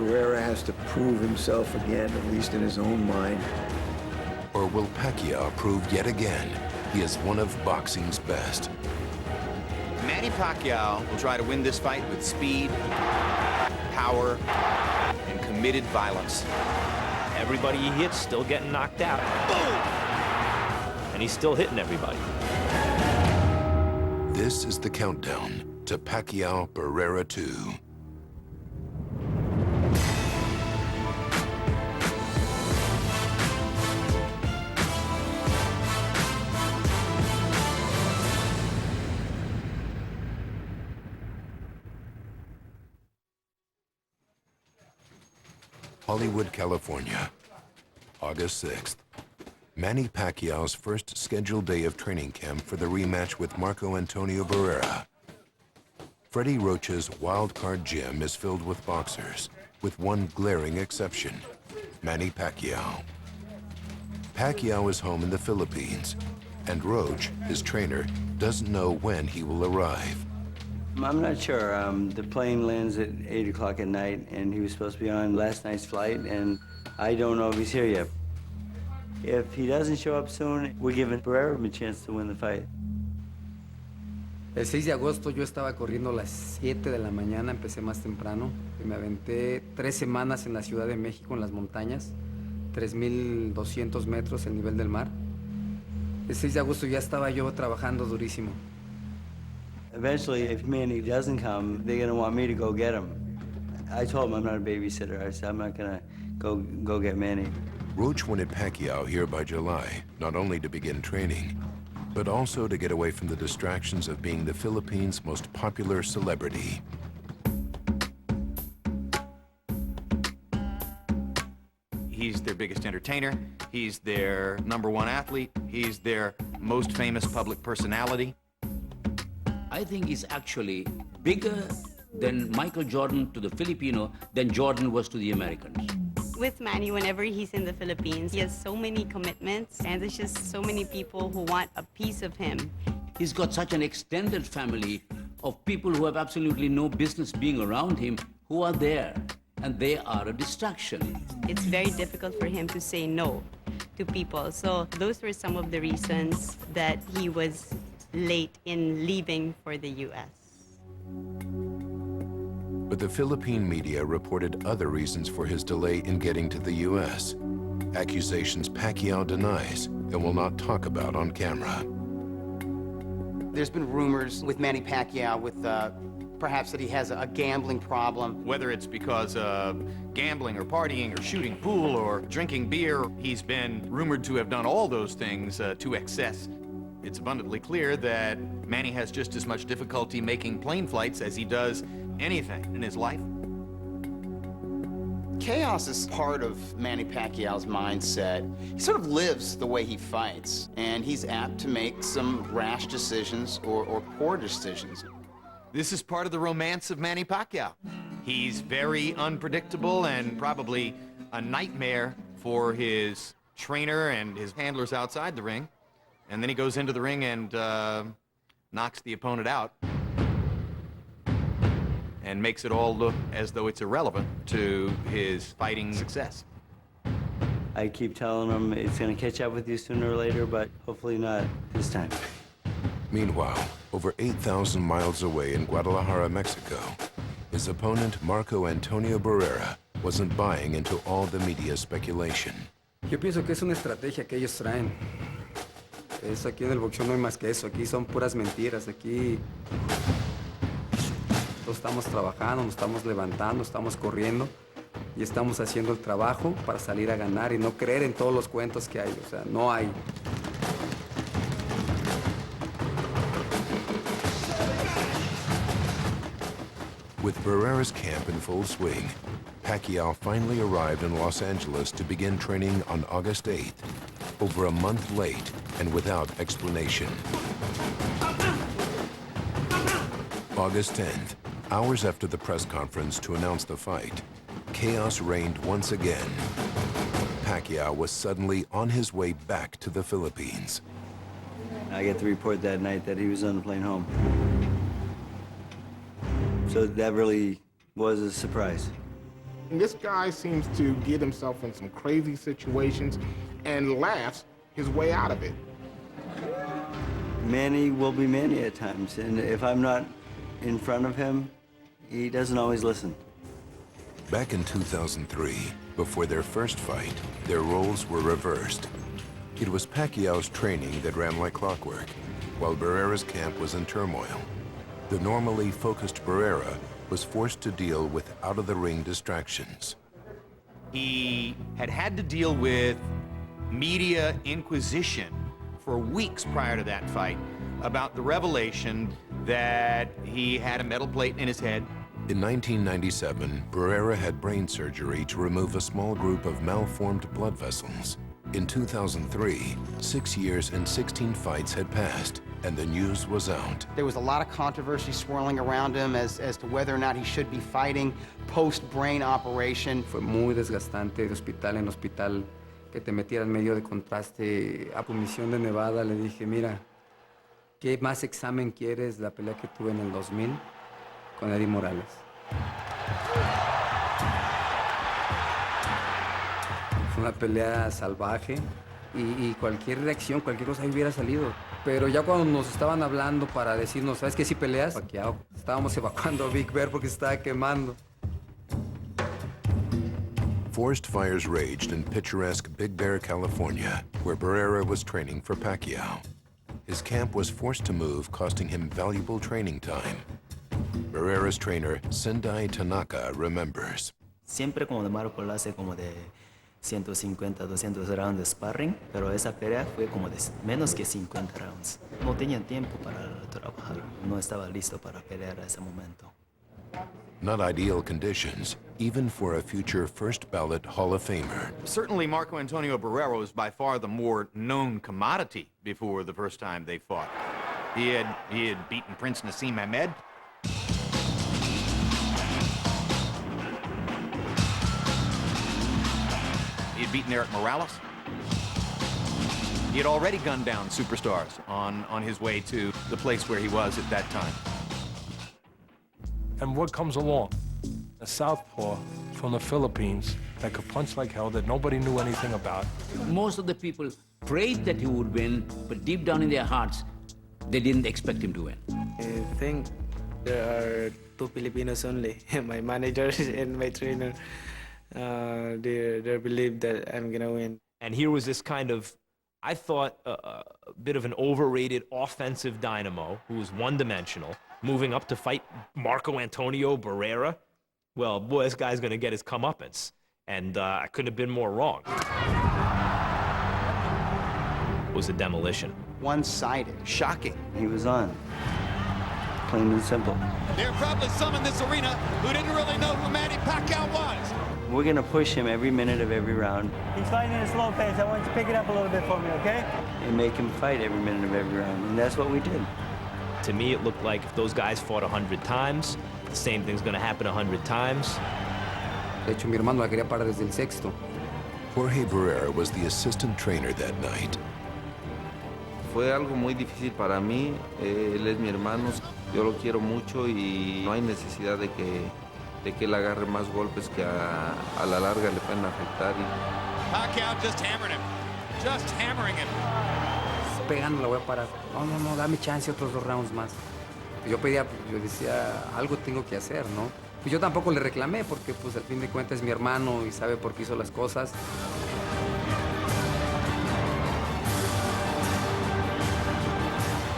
Barrera has to prove himself again, at least in his own mind. Or will Pacquiao prove yet again he is one of boxing's best? Manny Pacquiao will try to win this fight with speed, power, and committed violence. Everybody he hits still getting knocked out. Boom! And he's still hitting everybody. This is the countdown to Pacquiao-Barrera 2. Hollywood, California, August 6th. Manny Pacquiao's first scheduled day of training camp for the rematch with Marco Antonio Barrera. Freddie Roach's wildcard gym is filled with boxers, with one glaring exception, Manny Pacquiao. Pacquiao is home in the Philippines, and Roach, his trainer, doesn't know when he will arrive. I'm not sure. The plane lands at 8 o'clock at night, and he was supposed to be on last night's flight, and I don't know if he's here yet. If he doesn't show up soon, we're giving Barrera a chance to win the fight. El 6 de agosto yo estaba corriendo a las 7 de la mañana, empecé más temprano. Y me aventé 3 semanas en la Ciudad de México, en las montañas, 3,200 metros el nivel del mar. El 6 de agosto ya estaba yo trabajando durísimo. Eventually, if Manny doesn't come, they're gonna want me to go get him. I told him I'm not a babysitter. I said I'm not gonna go get Manny. Roach wanted Pacquiao here by July, not only to begin training, but also to get away from the distractions of being the Philippines' most popular celebrity. He's their biggest entertainer. He's their #1 athlete. He's their most famous public personality. I think he's actually bigger than Michael Jordan to the Filipino than Jordan was to the Americans. With Manny, whenever he's in the Philippines, he has so many commitments, and there's just so many people who want a piece of him. He's got such an extended family of people who have absolutely no business being around him, who are there, and they are a distraction. It's very difficult for him to say no to people. So those were some of the reasons that he was late in leaving for the U.S. But the Philippine media reported other reasons for his delay in getting to the U.S. Accusations Pacquiao denies and will not talk about on camera. There's been rumors with Manny Pacquiao with perhaps that he has a gambling problem. Whether it's because of gambling or partying or shooting pool or drinking beer, he's been rumored to have done all those things to excess. It's abundantly clear that Manny has just as much difficulty making plane flights as he does anything in his life. Chaos is part of Manny Pacquiao's mindset. He sort of lives the way he fights, and he's apt to make some rash decisions or poor decisions. This is part of the romance of Manny Pacquiao. He's very unpredictable and probably a nightmare for his trainer and his handlers outside the ring. And then he goes into the ring and knocks the opponent out and makes it all look as though it's irrelevant to his fighting success. I keep telling him it's gonna catch up with you sooner or later, but hopefully not this time. Meanwhile, over 8,000 miles away in Guadalajara, Mexico, his opponent Marco Antonio Barrera wasn't buying into all the media speculation. Yo pienso que es una estrategia que ellos traen. Aquí en el boxeo no hay más que eso. Aquí son puras mentiras. Aquí todos estamos trabajando, nos estamos levantando, estamos corriendo y estamos haciendo el trabajo para salir a ganar y no creer en todos los cuentos que hay. O sea, no hay. With Barrera's camp in full swing, Pacquiao finally arrived in Los Angeles to begin training on August 8th, over a month late and without explanation. August 10th, hours after the press conference to announce the fight, chaos reigned once again. Pacquiao was suddenly on his way back to the Philippines. I get the report that night that he was on the plane home. So that really was a surprise. This guy seems to get himself in some crazy situations and laughs his way out of it. Manny will be Manny at times, and if I'm not in front of him, he doesn't always listen. Back in 2003, before their first fight, their roles were reversed. It was Pacquiao's training that ran like clockwork, while Barrera's camp was in turmoil. The normally focused Barrera was forced to deal with out-of-the-ring distractions. He had to deal with media inquisition for weeks prior to that fight about the revelation that he had a metal plate in his head. In 1997, Barrera had brain surgery to remove a small group of malformed blood vessels. In 2003, 6 years and 16 fights had passed, and the news was out. There was a lot of controversy swirling around him as to whether or not he should be fighting post-brain operation. Fue muy desgastante de hospital en hospital que te metieran medio de contraste. A Comisión de Nevada le dije, mira, ¿qué más examen quieres de la pelea que tuve en el 2000 con Eddie Morales? Fue una pelea salvaje y cualquier reacción, cualquier cosa hubiera salido. Pero ya cuando nos estaban hablando para decirnos, ¿sabes qué? Si peleas, Pacquiao, estábamos evacuando a Big Bear porque se estaba quemando. Forest fires raged in picturesque Big Bear, California, where Barrera was training for Pacquiao. His camp was forced to move, costing him valuable training time. Barrera's trainer, Sendai Tanaka, remembers. Siempre como de Marco hace como de 150, 200 rounds de sparring, pero esa pelea fue como de menos que 50 rounds. No tenía tiempo para trabajar, no estaba listo para pelear a ese momento. Not ideal conditions, even for a future first ballot Hall of Famer. Certainly, Marco Antonio Barrera was by far the more known commodity before the first time they fought. He had beaten Prince Nassim Ahmed. He had beaten Eric Morales. He had already gunned down superstars on his way to the place where he was at that time. And what comes along? A southpaw from the Philippines that could punch like hell, that nobody knew anything about. Most of the people prayed that he would win, but deep down in their hearts, they didn't expect him to win. I think there are two Filipinos only, my manager and my trainer. They believe that I'm gonna win. And here was this kind of, I thought, a bit of an overrated offensive dynamo who was one-dimensional, moving up to fight Marco Antonio Barrera. Well, boy, this guy's going to get his comeuppance. And I couldn't have been more wrong. It was a demolition. One-sided. Shocking. He was on. Plain and simple. There are probably some in this arena who didn't really know who Manny Pacquiao was. We're going to push him every minute of every round. He's fighting at a slow pace. I want you to pick it up a little bit for me, okay? And make him fight every minute of every round. And that's what we did. To me, it looked like if those guys fought 100 times, the same thing's going to happen 100 times. De hecho, mi hermano la quería parar desde el sexto. Jorge Barrera was the assistant trainer that night. Fue algo muy difícil para mí. Él es mi hermano. Yo lo quiero mucho y no hay necesidad de que él agarre más golpes que a la larga le pueden afectar. Pacquiao just hammered him. Just hammering him. Pegando la voy a parar. No, dame chance otros 2 rounds más. Yo decía, algo tengo que hacer, ¿no? Pues yo tampoco le reclamé porque pues al fin de cuentas es mi hermano y sabe por qué hizo las cosas.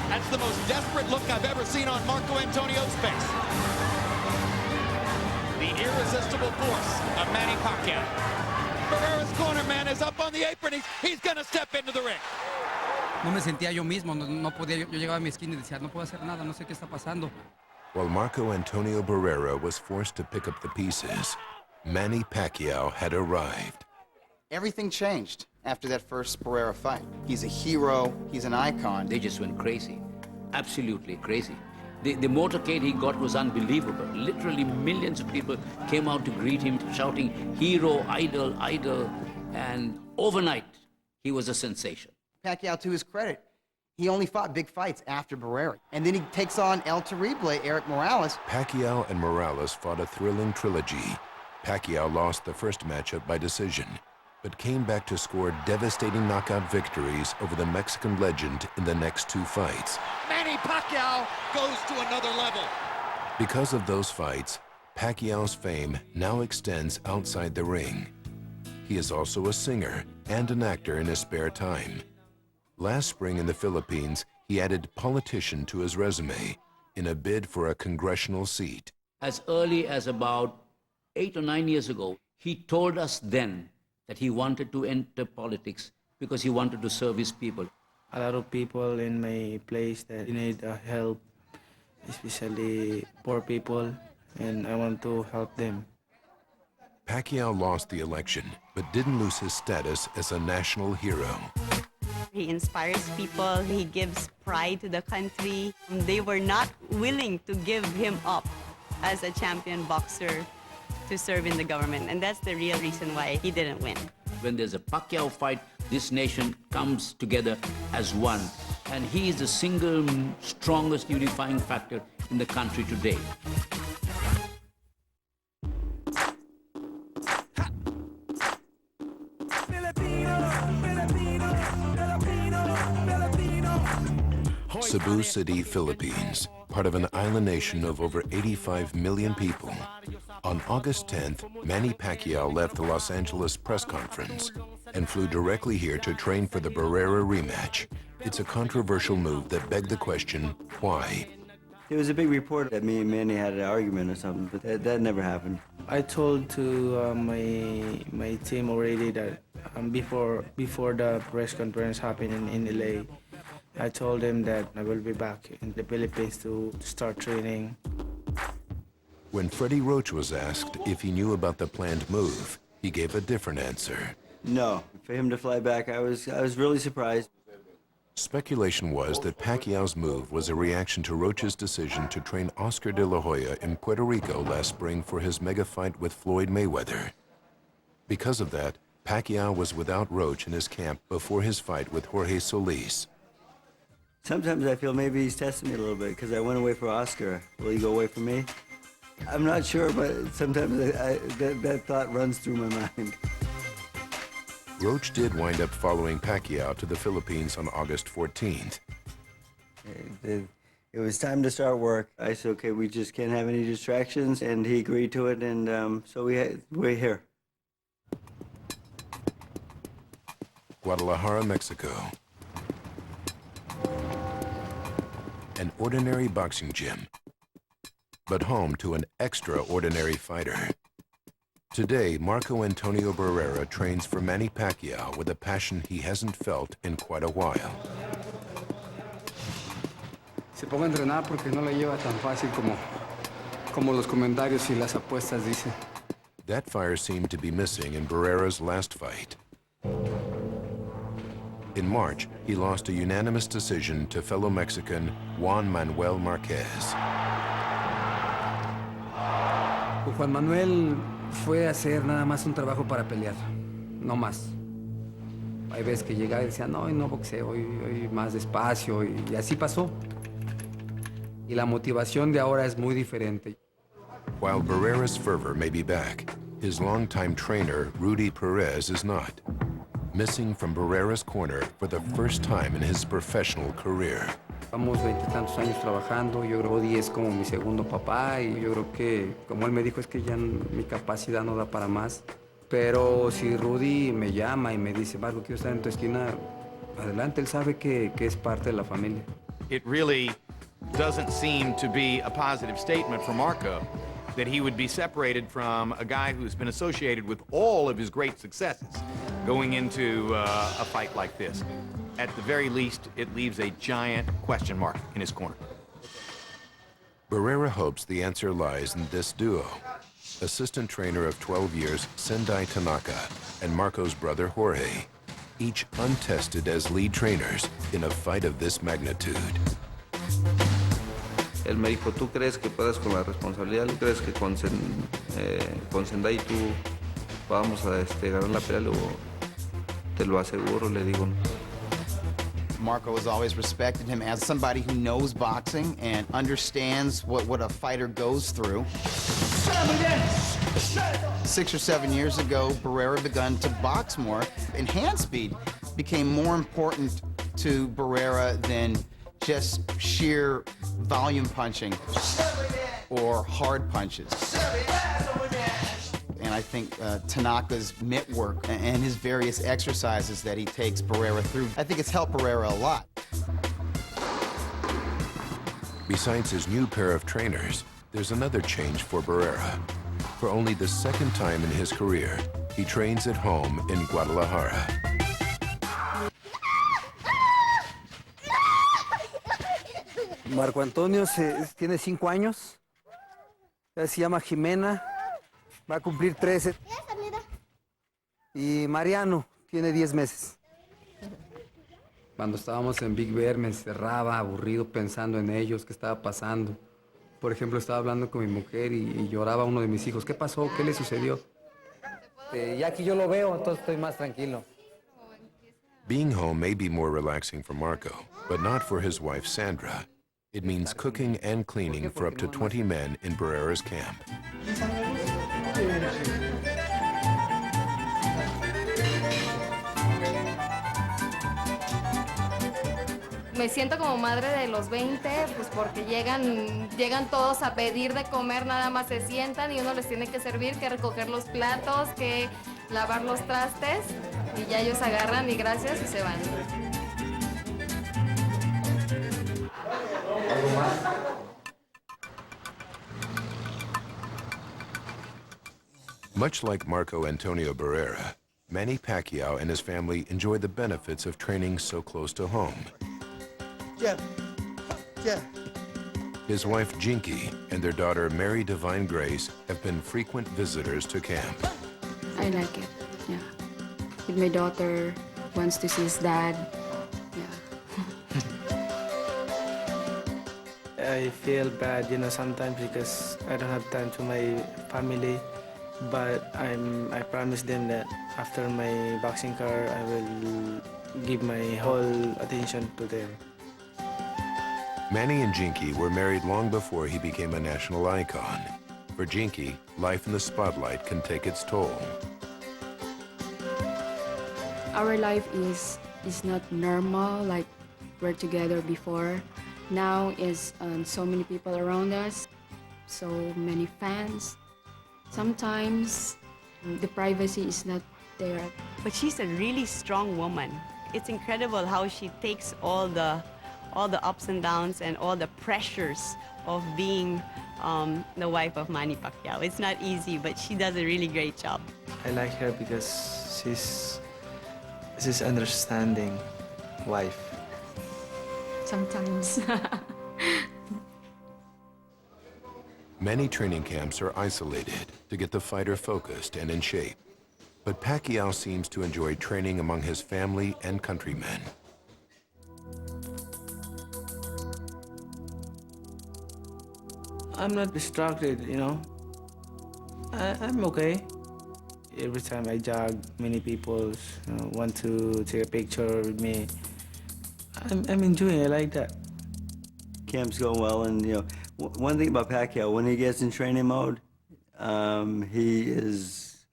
That's the most desperate look I've ever seen on Marco Antonio's face. The irresistible force of Manny Pacquiao. Barrera's corner man is up on the apron. He's gonna step into the ring. No me sentía yo mismo, no podía, yo llegaba a mi esquina y decía, no puedo hacer nada, no sé qué está pasando. While Marco Antonio Barrera was forced to pick up the pieces, Manny Pacquiao had arrived. Everything changed after that first Barrera fight. He's a hero, he's an icon. They just went crazy, absolutely crazy. The motorcade he got was unbelievable. Literally millions of people came out to greet him, shouting, hero, idol, idol. And overnight, he was a sensation. Pacquiao, to his credit, he only fought big fights after Barrera. And then he takes on El Terrible, Eric Morales. Pacquiao and Morales fought a thrilling trilogy. Pacquiao lost the first matchup by decision, but came back to score devastating knockout victories over the Mexican legend in the next two fights. Manny Pacquiao goes to another level. Because of those fights, Pacquiao's fame now extends outside the ring. He is also a singer and an actor in his spare time. Last spring in the Philippines, he added politician to his resume in a bid for a congressional seat. As early as about 8 or 9 years ago, he told us then that he wanted to enter politics because he wanted to serve his people. A lot of people in my place that need help, especially poor people, and I want to help them. Pacquiao lost the election, but didn't lose his status as a national hero. He inspires people, he gives pride to the country. They were not willing to give him up as a champion boxer to serve in the government, and that's the real reason why he didn't win. When there's a Pacquiao fight, this nation comes together as one, and he is the single strongest unifying factor in the country today. Cebu City, Philippines, part of an island nation of over 85 million people. On August 10th, Manny Pacquiao left the Los Angeles press conference and flew directly here to train for the Barrera rematch. It's a controversial move that begged the question, why? There was a big report that me and Manny had an argument or something, but that never happened. I told to my team already that before the press conference happened in LA, I told them that I will be back in the Philippines to start training. When Freddie Roach was asked if he knew about the planned move, he gave a different answer. No, for him to fly back, I was really surprised. Speculation was that Pacquiao's move was a reaction to Roach's decision to train Oscar De La Hoya in Puerto Rico last spring for his mega fight with Floyd Mayweather. Because of that, Pacquiao was without Roach in his camp before his fight with Jorge Solis. Sometimes I feel maybe he's testing me a little bit because I went away for Oscar. Will he go away for me? I'm not sure, but sometimes that thought runs through my mind. Roach did wind up following Pacquiao to the Philippines on August 14th. It was time to start work. I said, okay, we just can't have any distractions, and he agreed to it, and so we're here. Guadalajara, Mexico. An ordinary boxing gym, but home to an extraordinary fighter. Today, Marco Antonio Barrera trains for Manny Pacquiao with a passion he hasn't felt in quite a while. Se ponga a entrenar porque no le lleva tan fácil como los comentarios y las apuestas dicen. That fire seemed to be missing in Barrera's last fight. In March, he lost a unanimous decision to fellow Mexican Juan Manuel Marquez. Juan Manuel fue a hacer nada más un trabajo para pelear, no más. Hay veces que llegaba y decía, no, hoy no boxeo, hoy más despacio, y así pasó. Y la motivación de ahora es muy diferente. While Barrera's fervor may be back, his longtime trainer, Rudy Perez, is not. Missing from Barrera's corner for the first time in his professional career. Vamos 20 y tantos años trabajando, yo creo Rudy es como mi segundo papá y yo creo que, como él me dijo, es que ya mi capacidad no da para más. Pero si Rudy me llama y me dice, Marco, quiero estar en tu esquina, adelante, él sabe que es parte de la familia. It really doesn't seem to be a positive statement for Marco that he would be separated from a guy who's been associated with all of his great successes going into a fight like this. At the very least, it leaves a giant question mark in his corner. Barrera hopes the answer lies in this duo. Assistant trainer of 12 years, Sendai Tanaka, and Marco's brother, Jorge, each untested as lead trainers in a fight of this magnitude. Él me dijo, ¿tú crees que puedas con la responsabilidad? ¿Tú crees que con Sendai tú vamos a ganar la pelea? Luego, te lo aseguro, le digo. Marco has always respected him as somebody who knows boxing and understands what a fighter goes through. 6 or 7 years ago, Barrera begun to box more, and hand speed became more important to Barrera than just sheer volume punching or hard punches. And I think Tanaka's mitt work and his various exercises that he takes Barrera through, I think it's helped Barrera a lot. Besides his new pair of trainers, there's another change for Barrera. For only the second time in his career, he trains at home in Guadalajara. Marco Antonio tiene 5 años. Se llama Jimena. Va a cumplir 13. Y Mariano tiene 10 meses. Cuando estábamos en Big Bear me encerraba aburrido pensando en ellos, qué estaba pasando. Por ejemplo, estaba hablando con mi mujer y lloraba uno de mis hijos. ¿Qué pasó? ¿Qué le sucedió? Ya que yo lo veo, entonces estoy más tranquilo. Being home may be more relaxing for Marco, but not for his wife Sandra. It means cooking and cleaning for up to 20 men in Barrera's camp. Me siento como madre de los 20, pues porque llegan todos a pedir de comer, nada más se sientan y uno les tiene que servir, que recoger los platos, que lavar los trastes y ya ellos agarran y gracias y se van. Much like Marco Antonio Barrera, Manny Pacquiao and his family enjoy the benefits of training so close to home. Yeah. His wife Jinky and their daughter Mary Divine Grace have been frequent visitors to camp. I like it, yeah. With my daughter, wants to see his dad, yeah. I feel bad, sometimes because I don't have time to my family. But I promise them that after my boxing career, I will give my whole attention to them. Manny and Jinky were married long before he became a national icon. For Jinky, life in the spotlight can take its toll. Our life is not normal like we're together before. Now is so many people around us, so many fans. Sometimes the privacy is not there. But she's a really strong woman. It's incredible how she takes all the ups and downs and all the pressures of being the wife of Manny Pacquiao. It's not easy, but she does a really great job. I like her because she's understanding wife. Sometimes. Many training camps are isolated to get the fighter focused and in shape. But Pacquiao seems to enjoy training among his family and countrymen. I'm not distracted, I'm okay. Every time I jog, many people want to take a picture with me. I'm enjoying it, I like that. Camp's going well, and one thing about Pacquiao, when he gets in training mode, he is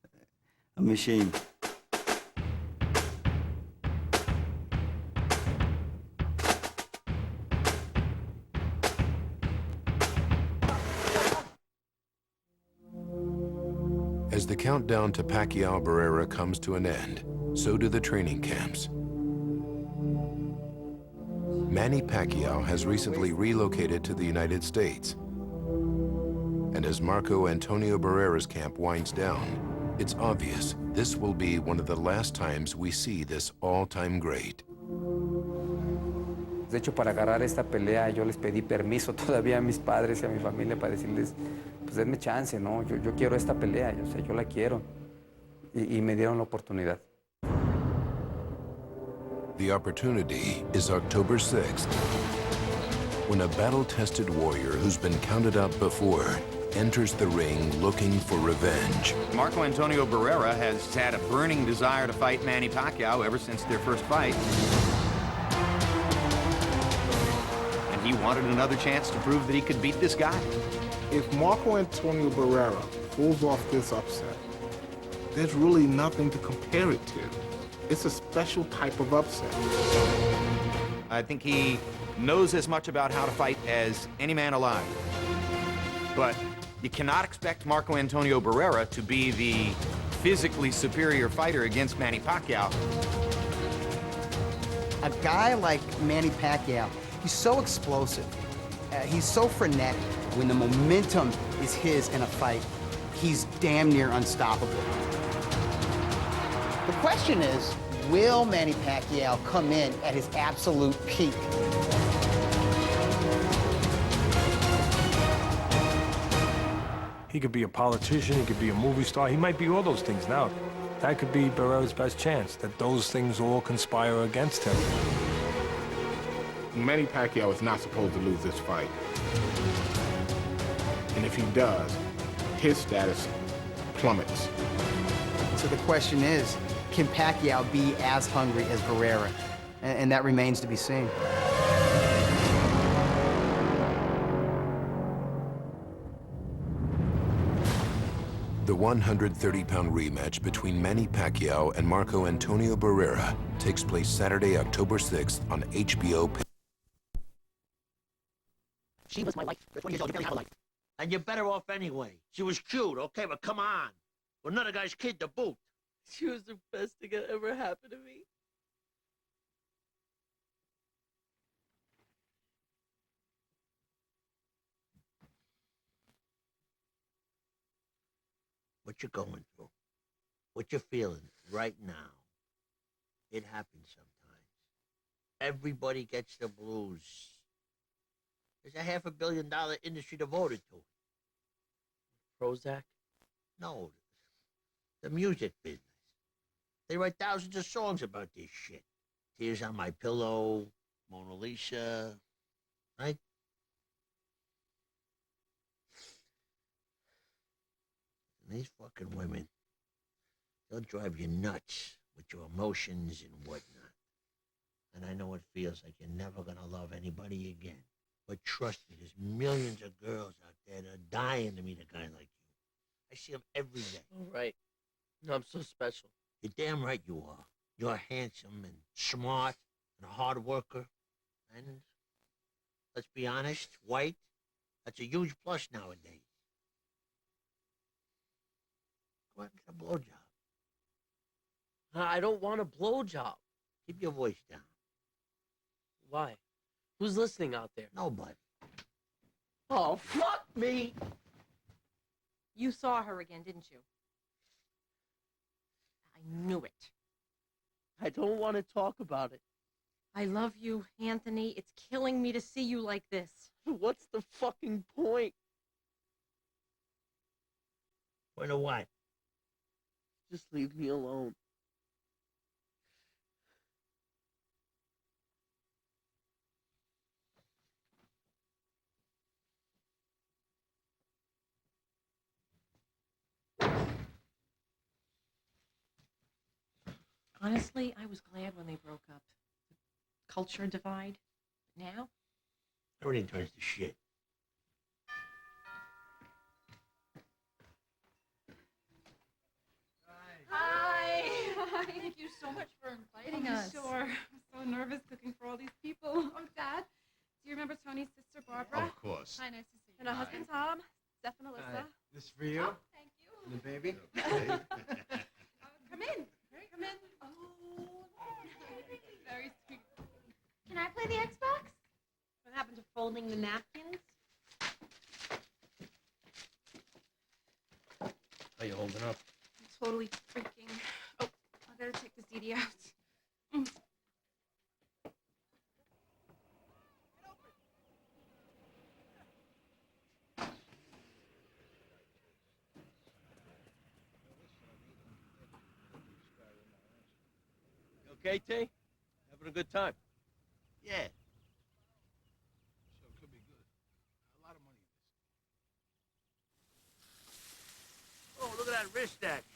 a machine. As the countdown to Pacquiao-Barrera comes to an end, so do the training camps. Manny Pacquiao has recently relocated to the United States. And as Marco Antonio Barrera's camp winds down, it's obvious this will be one of the last times we see this all-time great. De hecho, para agarrar esta pelea, yo les pedí permiso todavía a mis padres y a mi familia para decirles, pues denme chance, ¿no? Yo quiero esta pelea, yo la quiero. Y me dieron la oportunidad. The opportunity is October 6th, when a battle-tested warrior who's been counted out before enters the ring looking for revenge. Marco Antonio Barrera has had a burning desire to fight Manny Pacquiao ever since their first fight. He wanted another chance to prove that he could beat this guy. If Marco Antonio Barrera pulls off this upset, there's really nothing to compare it to. It's a special type of upset. I think he knows as much about how to fight as any man alive. But you cannot expect Marco Antonio Barrera to be the physically superior fighter against Manny Pacquiao. A guy like Manny Pacquiao, he's so explosive. He's so frenetic. When the momentum is his in a fight, he's damn near unstoppable. The question is, will Manny Pacquiao come in at his absolute peak? He could be a politician, he could be a movie star, he might be all those things now. That could be Barrera's best chance, that those things all conspire against him. Manny Pacquiao is not supposed to lose this fight. And if he does, his status plummets. So the question is, can Pacquiao be as hungry as Barrera? And that remains to be seen. The 130-pound rematch between Manny Pacquiao and Marco Antonio Barrera takes place Saturday, October 6th on HBO. She was my life. For 20 years old, you barely have a life. And you're better off anyway. She was cute, okay, but come on. Well, another guy's kid to boot. She was the best thing that ever happened to me. What you're going through, what you're feeling right now, it happens sometimes. Everybody gets the blues. There's a $500 million industry devoted to it. Prozac? No, the music business. They write thousands of songs about this shit. Tears on My Pillow, Mona Lisa, right? And these fucking women, they'll drive you nuts with your emotions and whatnot. And I know it feels like you're never gonna love anybody again. But trust me, there's millions of girls out there that are dying to meet a guy like you. I see them every day. All right. No, I'm so special. You're damn right you are. You're handsome and smart and a hard worker. And let's be honest, white, that's a huge plus nowadays. Go ahead and get a blowjob. I don't want a blowjob. Keep your voice down. Why? Who's listening out there? Nobody. Oh, fuck me! You saw her again, didn't you? I knew it. I don't want to talk about it. I love you, Anthony. It's killing me to see you like this. What's the fucking point? Point of what? Just leave me alone. Honestly, I was glad when they broke up. The culture divide. Now? Everything turns to shit. Hi. Hi. Thank you so much for inviting us. Sure. I'm so nervous cooking for all these people. Oh, Dad, do you remember Tony's sister, Barbara? Of course. Hi, nice to see you. And her husband, Tom, Steph and Alyssa. This for you? Oh, thank you. And the baby? Come in. Come in. Oh, very sweet. Can I play the Xbox? What happened to folding the napkins? How you holding up? I'm totally freaking. Oh, I gotta take the CD out. You okay, T? Having a good time? Yeah. So it could be good. A lot of money in this. Oh, look at that wrist action.